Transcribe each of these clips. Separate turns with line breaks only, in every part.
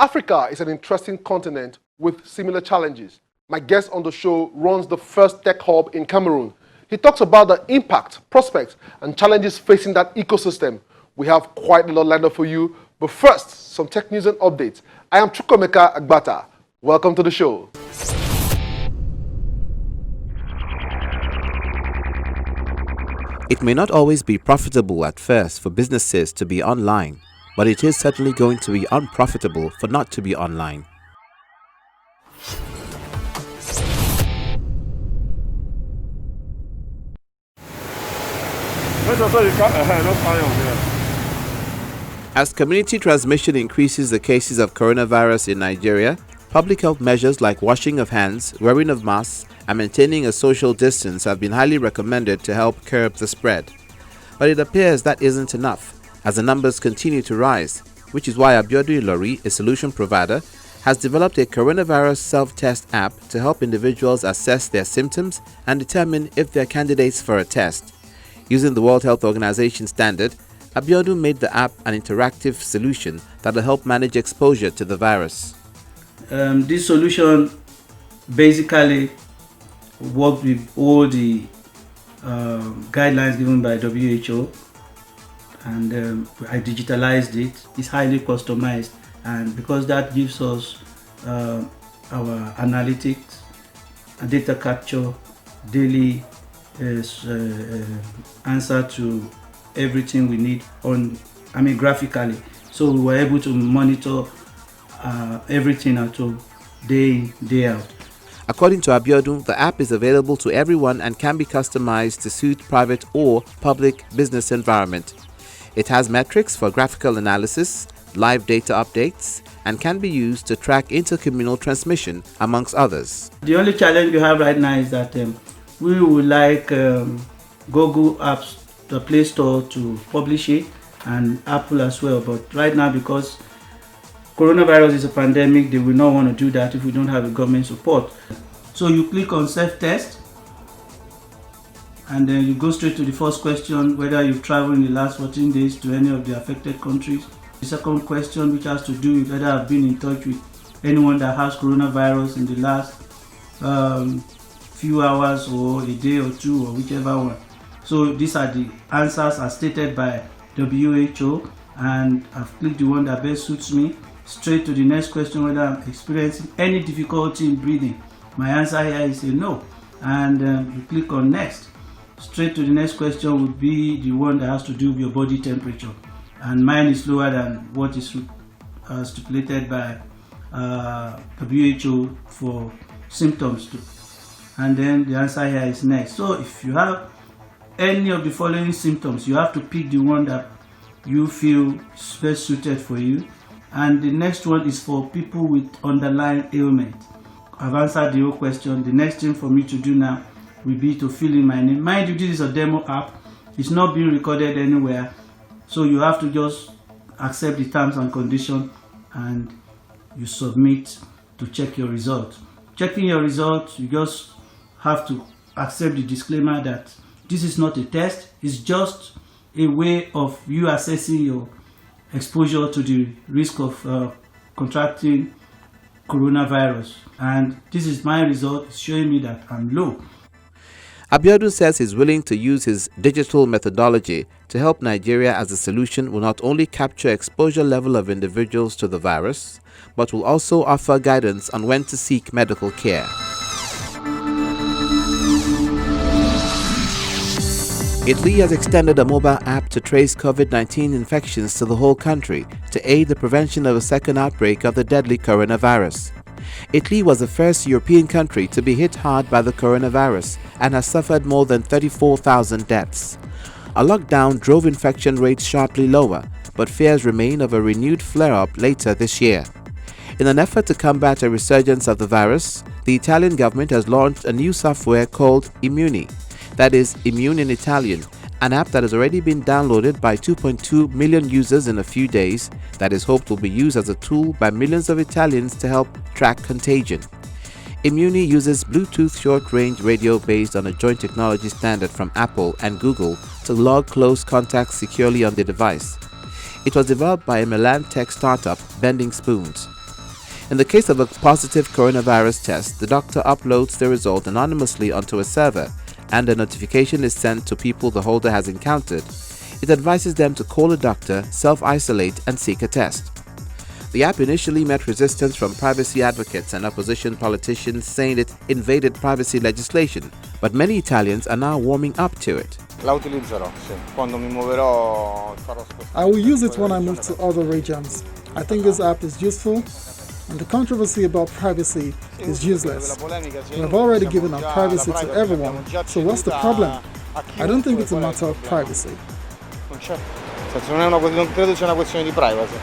Africa is an interesting continent with similar challenges. My guest on the show runs the first tech hub in Cameroon. He talks about the impact, prospects, and challenges facing that ecosystem. We have quite a lot lined up for you, but first, some tech news and updates. I am Chukwemeka Agbata. Welcome to the show.
It may not always be profitable at first for businesses to be online, but it is certainly going to be unprofitable for not to be online. As community transmission increases the cases of coronavirus in Nigeria, public health measures like washing of hands, wearing of masks, and maintaining a social distance have been highly recommended to help curb the spread. But it appears that isn't enough, as the numbers continue to rise, which is why Abiodun Ilori, a solution provider, has developed a coronavirus self-test app to help individuals assess their symptoms and determine if they're candidates for a test. Using the World Health Organization standard, Abiodun made the app an interactive solution that will help manage exposure to the virus.
This solution basically works with all the guidelines given by WHO, and I digitalized it. It's highly customized, and because that gives us our analytics, data capture, daily answer to everything we need graphically. So we were able to monitor everything at home, day in, day out.
According to Abiodun, the app is available to everyone and can be customized to suit private or public business environment. It has metrics for graphical analysis, live data updates, and can be used to track intercommunal transmission, amongst others.
The only challenge we have right now is that we would like Google Apps, the Play Store, to publish it, and Apple as well. But right now, because coronavirus is a pandemic, they will not want to do that if we don't have a government support. So you click on self-test, and then you go straight to the first question, whether you've traveled in the last 14 days to any of the affected countries. The second question, which has to do with whether I've been in touch with anyone that has coronavirus in the last few hours or a day or two, or whichever one. So these are the answers as stated by WHO, and I've clicked the one that best suits me. Straight to the next question, whether I'm experiencing any difficulty in breathing. My answer here is a no, and you click on next. Straight to the next question would be the one that has to do with your body temperature, and mine is lower than what is stipulated by WHO for symptoms too. And then the answer here is next. So if you have any of the following symptoms, you have to pick the one that you feel is best suited for you. And the next one is for people with underlying ailment. I've answered the whole question. The next thing for me to do now will be to fill in my name. Mind you, this is a demo app. It's not being recorded anywhere. So you have to just accept the terms and conditions, and you submit to check your result. Checking your result, you just have to accept the disclaimer that this is not a test. It's just a way of you assessing your exposure to the risk of contracting coronavirus, and this is my result. It's showing me that I'm low.
Abiodun says he's willing to use his digital methodology to help Nigeria, as the solution will not only capture exposure level of individuals to the virus, but will also offer guidance on when to seek medical care. Italy has extended a mobile app to trace COVID-19 infections to the whole country to aid the prevention of a second outbreak of the deadly coronavirus. Italy was the first European country to be hit hard by the coronavirus and has suffered more than 34,000 deaths. A lockdown drove infection rates sharply lower, but fears remain of a renewed flare-up later this year. In an effort to combat a resurgence of the virus, the Italian government has launched a new software called Immuni, that is Immune in Italian, an app that has already been downloaded by 2.2 million users in a few days that is hoped will be used as a tool by millions of Italians to help track contagion. Immuni uses Bluetooth short-range radio based on a joint technology standard from Apple and Google to log close contacts securely on the device. It was developed by a Milan tech startup, Bending Spoons. In the case of a positive coronavirus test, the doctor uploads the result anonymously onto a server, and a notification is sent to people the holder has encountered. It advises them to call a doctor, self-isolate, and seek a test. The app initially met resistance from privacy advocates and opposition politicians, saying it invaded privacy legislation, but many Italians are now warming up to it.
La utilizzerò, sì. Quando mi muoverò farò
I will use it when I move to other regions. I think this app is useful, and the controversy about privacy is useless. We have already given our privacy to everyone, so what's the problem? I don't think it's a matter of privacy.
Non credo sia una questione di privacy.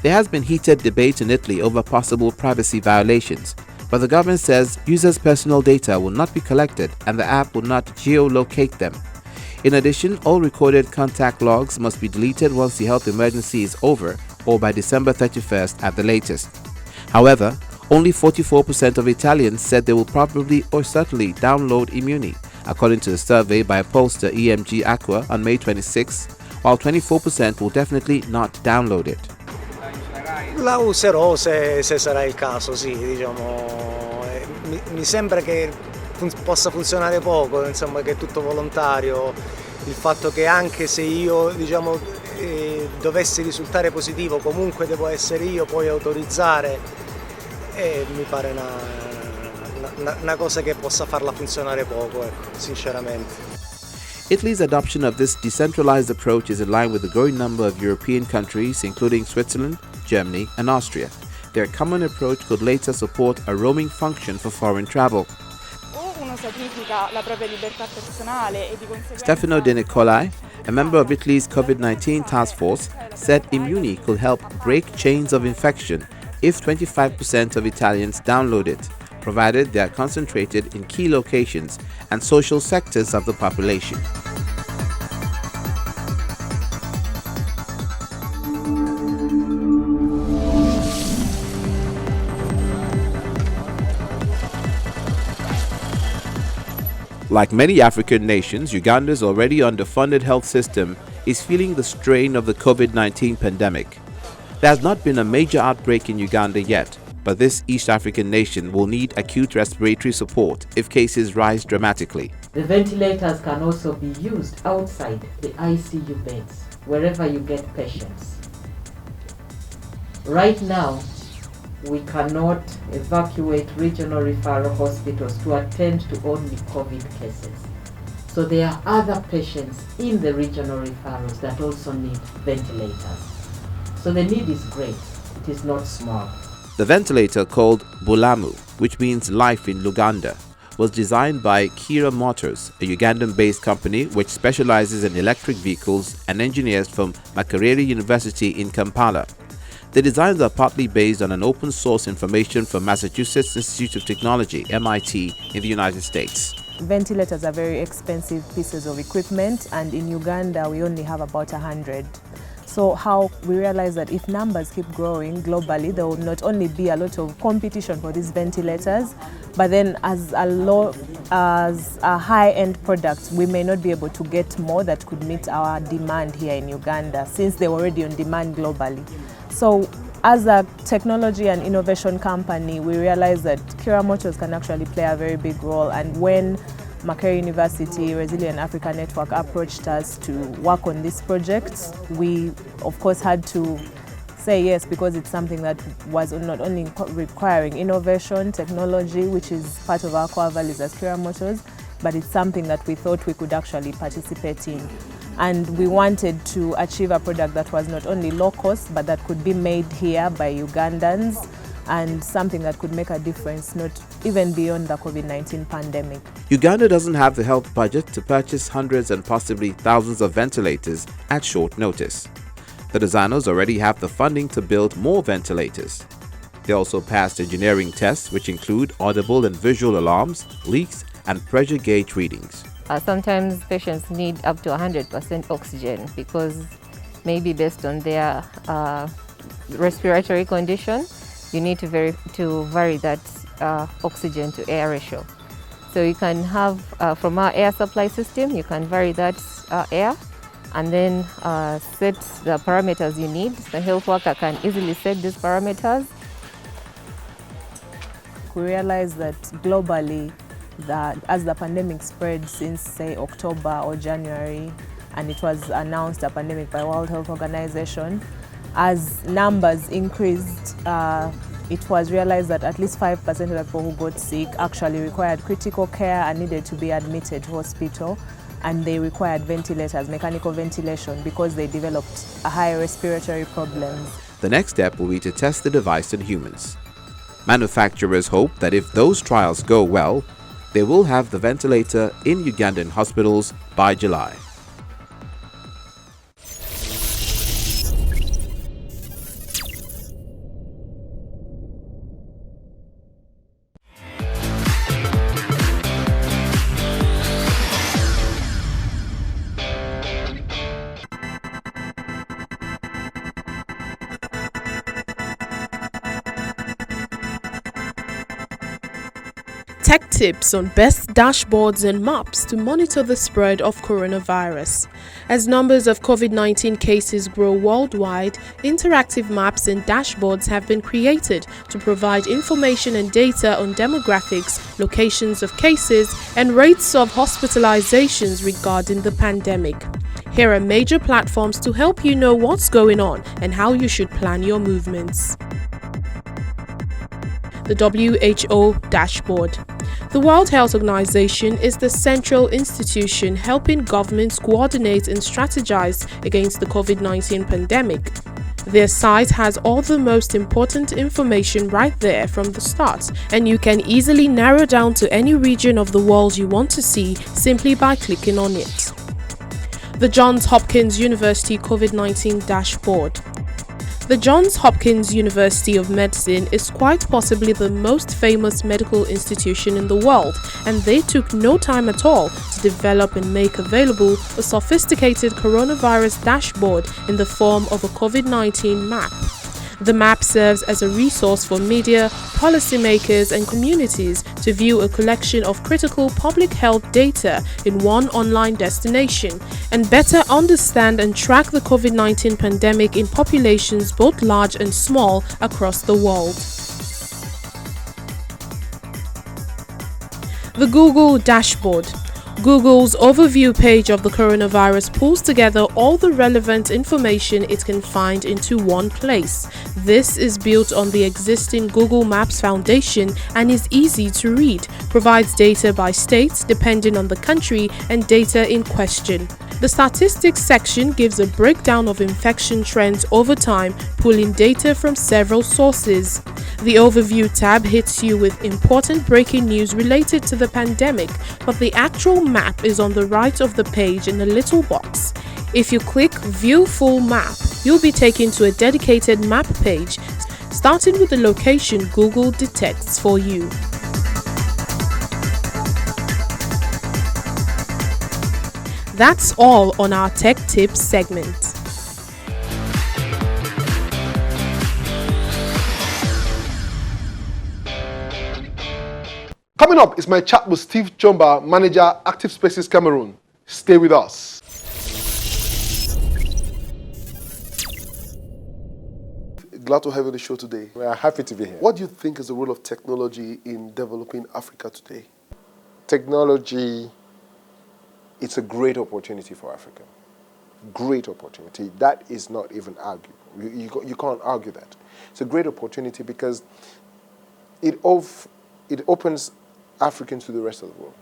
There has been heated debate in Italy over possible privacy violations, but the government says users' personal data will not be collected and the app will not geolocate them. In addition, all recorded contact logs must be deleted once the health emergency is over or by December 31st at the latest. However, only 44% of Italians said they will probably or certainly download Immuni, according to a survey by pollster EMG Aqua on May 26, while 24% will definitely not download it.
La userò se sarà il caso, sì, diciamo. Mi sembra che possa funzionare poco, insomma, che è tutto volontario. Il fatto che anche se io, diciamo, dovessi risultare positivo, comunque devo essere io poi a autorizzare, mi pare una cosa che possa farla funzionare poco, ecco, sinceramente.
Italy's adoption of this decentralized approach is in line with the growing number of European countries, including Switzerland, Germany, and Austria. Their common approach could later support a roaming function for foreign travel. Stefano De Nicolai, a member of Italy's COVID-19 task force, said Immuni could help break chains of infection if 25% of Italians download it, provided they are concentrated in key locations and social sectors of the population. Like many African nations, Uganda's already underfunded health system is feeling the strain of the COVID-19 pandemic. There has not been a major outbreak in Uganda yet, but this East African nation will need acute respiratory support if cases rise dramatically.
The ventilators can also be used outside the ICU beds, wherever you get patients. Right now, we cannot evacuate regional referral hospitals to attend to only COVID cases. So there are other patients in the regional referrals that also need ventilators. So the need is great, it is not small.
The ventilator, called Bulamu, which means life in Luganda, was designed by Kira Motors, a Ugandan-based company which specializes in electric vehicles, and engineers from Makerere University in Kampala. The designs are partly based on an open-source information from Massachusetts Institute of Technology, MIT, in the United States.
Ventilators are very expensive pieces of equipment, and in Uganda we only have about 100. So how we realize that if numbers keep growing globally, there will not only be a lot of competition for these ventilators, but then as a high-end product, we may not be able to get more that could meet our demand here in Uganda, since they're already on demand globally. So as a technology and innovation company, we realize that Kira Motors can actually play a very big role. And when Makerere University Resilient Africa Network approached us to work on this project, we of course had to say yes, because it's something that was not only requiring innovation, technology, which is part of our core values as Kira Motors, but it's something that we thought we could actually participate in. And we wanted to achieve a product that was not only low cost, but that could be made here by Ugandans, and something that could make a difference, not even beyond the COVID-19 pandemic.
Uganda doesn't have the health budget to purchase hundreds and possibly thousands of ventilators at short notice. The designers already have the funding to build more ventilators. They also passed engineering tests, which include audible and visual alarms, leaks, and pressure gauge readings.
Sometimes patients need up to 100% oxygen because maybe based on their respiratory condition, you need to vary that oxygen to air ratio. So you can have, from our air supply system, you can vary that air and then set the parameters you need. The health worker can easily set these parameters
pandemic, we realized that globally, that as the pandemic spread since, say, October or January, and it was announced a pandemic by World Health Organization, as numbers increased, it was realized that at least 5% of the people who got sick actually required critical care and needed to be admitted to hospital, and they required ventilators, mechanical ventilation, because they developed a high respiratory problems.
The next step will be to test the device in humans. Manufacturers hope that if those trials go well, they will have the ventilator in Ugandan hospitals by July.
Tech tips on best dashboards and maps to monitor the spread of coronavirus. As numbers of COVID-19 cases grow worldwide, interactive maps and dashboards have been created to provide information and data on demographics, locations of cases, and rates of hospitalizations regarding the pandemic. Here are major platforms to help you know what's going on and how you should plan your movements. The WHO dashboard. The World Health Organization is the central institution helping governments coordinate and strategize against the COVID-19 pandemic. Their site has all the most important information right there from the start, and you can easily narrow down to any region of the world you want to see simply by clicking on it. The Johns Hopkins University COVID-19 dashboard. The Johns Hopkins University of Medicine is quite possibly the most famous medical institution in the world, and they took no time at all to develop and make available a sophisticated coronavirus dashboard in the form of a COVID-19 map. The map serves as a resource for media, policymakers, and communities to view a collection of critical public health data in one online destination and better understand and track the COVID-19 pandemic in populations both large and small across the world. The Google dashboard. Google's overview page of the coronavirus pulls together all the relevant information it can find into one place. This is built on the existing Google Maps foundation and is easy to read, provides data by state depending on the country and data in question. The statistics section gives a breakdown of infection trends over time, pulling data from several sources. The Overview tab hits you with important breaking news related to the pandemic, but the actual map is on the right of the page in a little box. If you click View Full Map, you'll be taken to a dedicated map page, starting with the location Google detects for you. That's all on our Tech Tips segment.
Coming up is my chat with Steve Chomba, manager, Active Spaces Cameroon. Stay with us. Glad to have you on the show today.
We are happy to be here.
What do you think is the role of technology in developing Africa today?
Technology, it's a great opportunity for Africa. Great opportunity. That is not even arguable. You can't argue that. It's a great opportunity because it opens Africans to the rest of the world.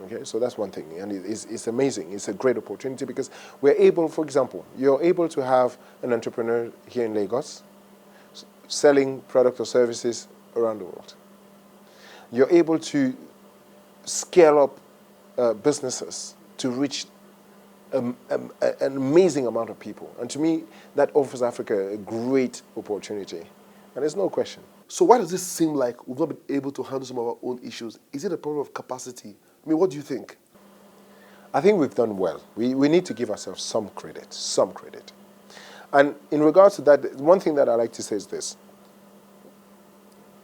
Okay, so that's one thing, and it's amazing. It's a great opportunity because we're able, for example, you're able to have an entrepreneur here in Lagos selling products or services around the world. You're able to scale up businesses to reach an amazing amount of people. And to me, that offers Africa a great opportunity. And there's no question.
So why does this seem like we've not been able to handle some of our own issues? Is it a problem of capacity? I mean, what do you think?
I think we've done well. We need to give ourselves some credit. And in regards to that, one thing that I like to say is this.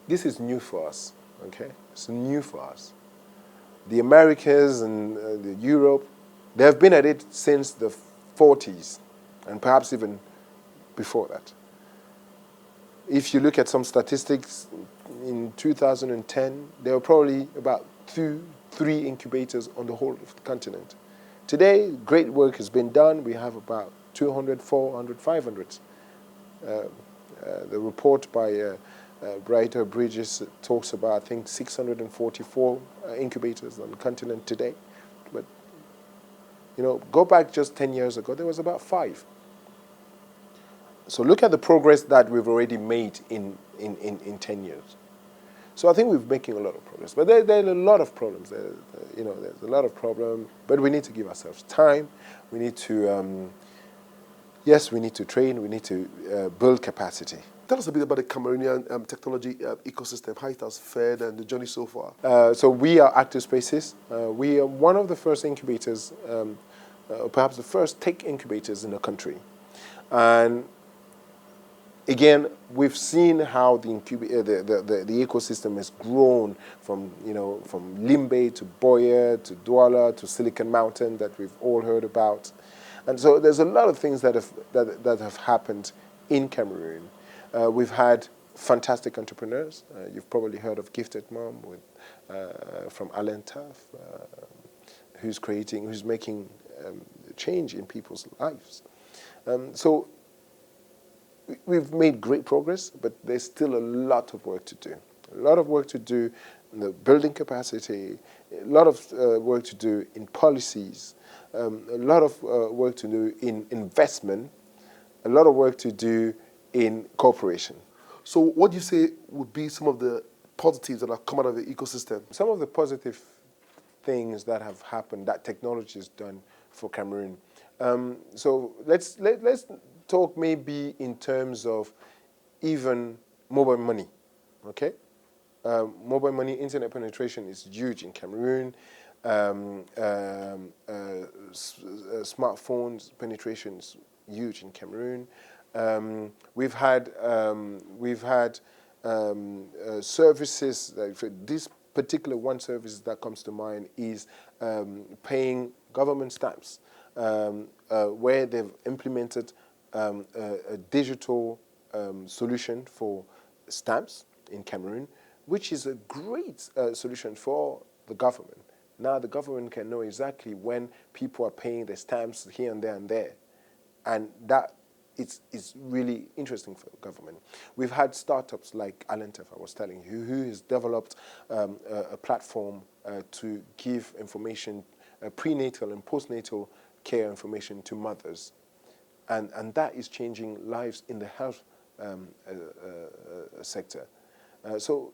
This is new for us, okay? It's new for us. The Americas and Europe, they have been at it since the 40s, and perhaps even before that. If you look at some statistics, in 2010, there were probably about 2-3 incubators on the whole of the continent. Today, great work has been done. We have about 200, 400, 500. The report by Brighter Bridges talks about, I think, 644 incubators on the continent today. But, you know, go back just 10 years ago, there was about 5. So look at the progress that we've already made in 10 years. So I think we're making a lot of progress. But there are a lot of problems. There's a lot of problems. But we need to give ourselves time. We need to, yes, we need to train. We need to build capacity.
Tell us a bit about the Cameroonian technology ecosystem, how it has fared and the journey so far.
So we are Active Spaces. We are one of the first incubators, perhaps the first tech incubators in the country. And again, we've seen how the ecosystem has grown from Limbe to Boya to Douala to Silicon Mountain that we've all heard about, and so there's a lot of things that have happened in Cameroon. We've had fantastic entrepreneurs. You've probably heard of Gifted Mom from Alentaf, who's making change in people's lives. So we've made great progress, but there's still a lot of work to do. A lot of work to do in the building capacity, a lot of work to do in policies, a lot of work to do in investment, a lot of work to do in cooperation.
So what do you say would be some of the positives that have come out of the ecosystem?
Some of the positive things that have happened that technology has done for Cameroon. So let's talk maybe in terms of even mobile money, okay? Mobile money, internet penetration is huge in Cameroon. Smartphones penetration is huge in Cameroon. We've had services. This particular one service that comes to mind is paying government stamps, where they've implemented a digital solution for stamps in Cameroon, which is a great solution for the government. Now the government can know exactly when people are paying their stamps here and there and there. And that it's really interesting for the government. We've had startups like Alentaf, I was telling you, who has developed a platform to give information, prenatal and postnatal care information to mothers. And that is changing lives in the health sector. So,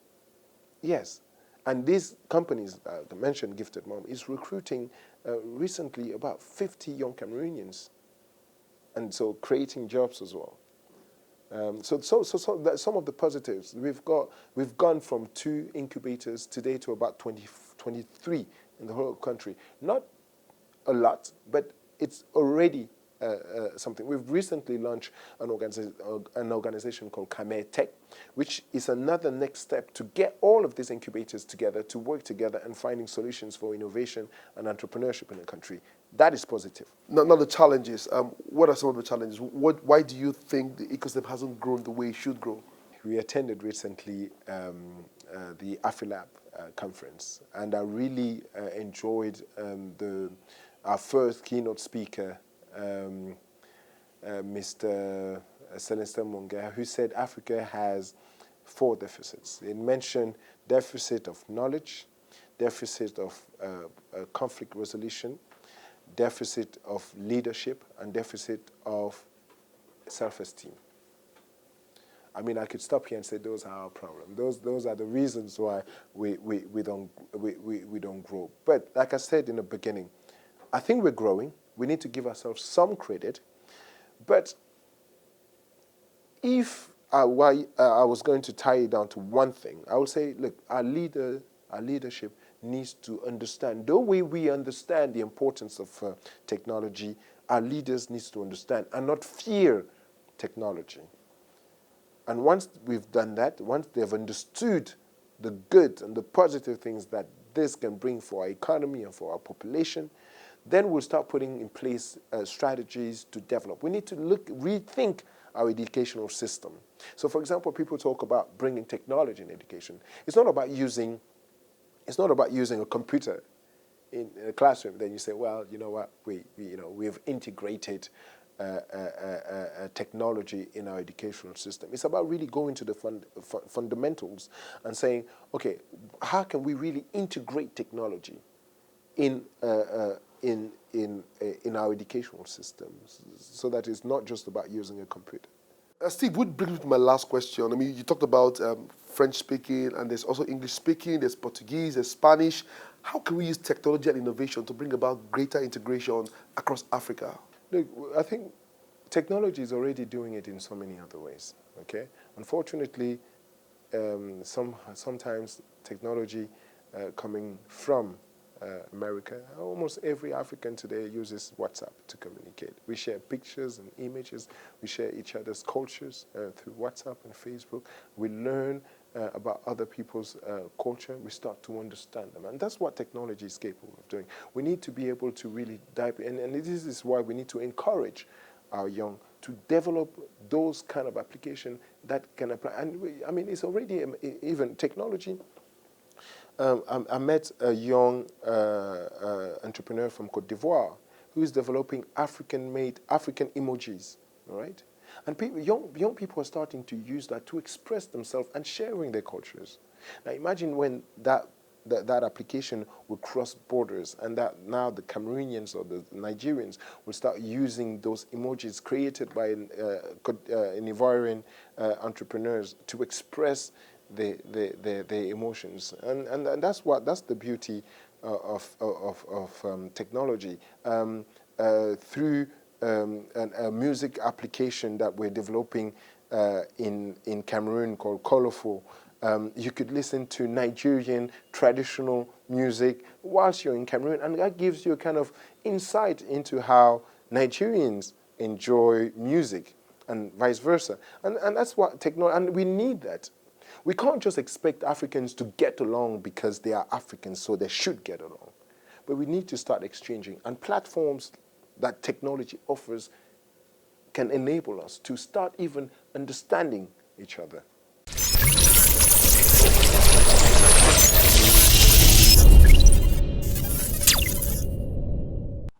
yes. And these companies, I mentioned Gifted Mom, is recruiting recently about 50 young Cameroonians. And so creating jobs as well. So that's some of the positives. We've gone from 2 incubators today to about 23 in the whole country. Not a lot, but it's already something. We've recently launched an organization called Camer Tech, which is another next step to get all of these incubators together, to work together and finding solutions for innovation and entrepreneurship in the country. That is positive.
Now the challenges. What are some of the challenges? Why do you think the ecosystem hasn't grown the way it should grow?
We attended recently the AFILAB conference, and I really enjoyed our first keynote speaker, Mr. Celestin Monga, who said Africa has 4 deficits. It mentioned deficit of knowledge, deficit of conflict resolution, deficit of leadership, and deficit of self-esteem. I mean, I could stop here and say those are our problem. Those are the reasons why we don't grow. But like I said in the beginning, I think we're growing. We need to give ourselves some credit. But if I was going to tie it down to one thing, I would say, look, our leadership needs to understand. The way we understand the importance of technology, our leaders need to understand and not fear technology. And once we've done that, once they've understood the good and the positive things that this can bring for our economy and for our population, then we'll start putting in place strategies to develop. We need to rethink our educational system. So, for example, people talk about bringing technology in education. It's not about using a computer in a classroom. Then you say, well, you know what, we've integrated technology in our educational system. It's about really going to the fundamentals and saying, okay, how can we really integrate technology in our educational systems so that it's not just about using a computer.
Steve, would bring me to my last question. I mean, you talked about French speaking, and there's also English speaking, there's Portuguese, there's Spanish. How can we use technology and innovation to bring about greater integration across Africa?
Look, I think technology is already doing it in so many other ways, okay? Unfortunately, sometimes technology coming from America, almost every African today uses WhatsApp to communicate. We share pictures and images. We share each other's cultures through WhatsApp and Facebook. We learn about other people's culture. We start to understand them. And that's what technology is capable of doing. We need to be able to really dive in. And this is why we need to encourage our young to develop those kind of applications that can apply. And I mean, it's already even technology. I met a young entrepreneur from Côte d'Ivoire who is developing African emojis, all right? And young people are starting to use that to express themselves and sharing their cultures. Now imagine when that application will cross borders and that now the Cameroonians or the Nigerians will start using those emojis created by an Ivorian entrepreneurs to express the emotions, and that's the beauty of technology. Through a music application that we're developing in Cameroon called Colorful, you could listen to Nigerian traditional music whilst you're in Cameroon, and that gives you a kind of insight into how Nigerians enjoy music and vice versa. And that's what technology, and we need that. We can't just expect Africans to get along because they are Africans, so they should get along. But we need to start exchanging. And platforms that technology offers can enable us to start even understanding each other.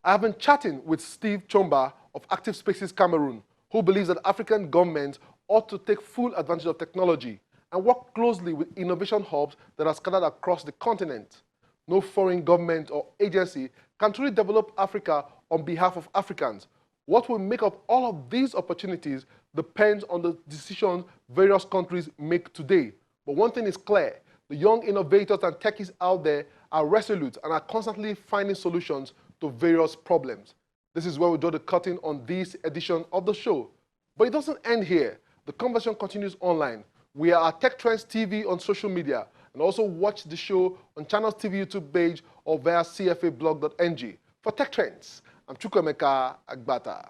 I have been chatting with Steve Chomba of Active Spaces Cameroon, who believes that African governments ought to take full advantage of technology and work closely with innovation hubs that are scattered across the continent. No foreign government or agency can truly develop Africa on behalf of Africans. What will make up all of these opportunities depends on the decisions various countries make today. But one thing is clear, the young innovators and techies out there are resolute and are constantly finding solutions to various problems. This is where we draw the curtain on this edition of the show. But it doesn't end here. The conversation continues online. We are at Tech Trends TV on social media, and also watch the show on Channels TV YouTube page or via cfablog.ng. For Tech Trends, I'm Chukwemeka Agbata.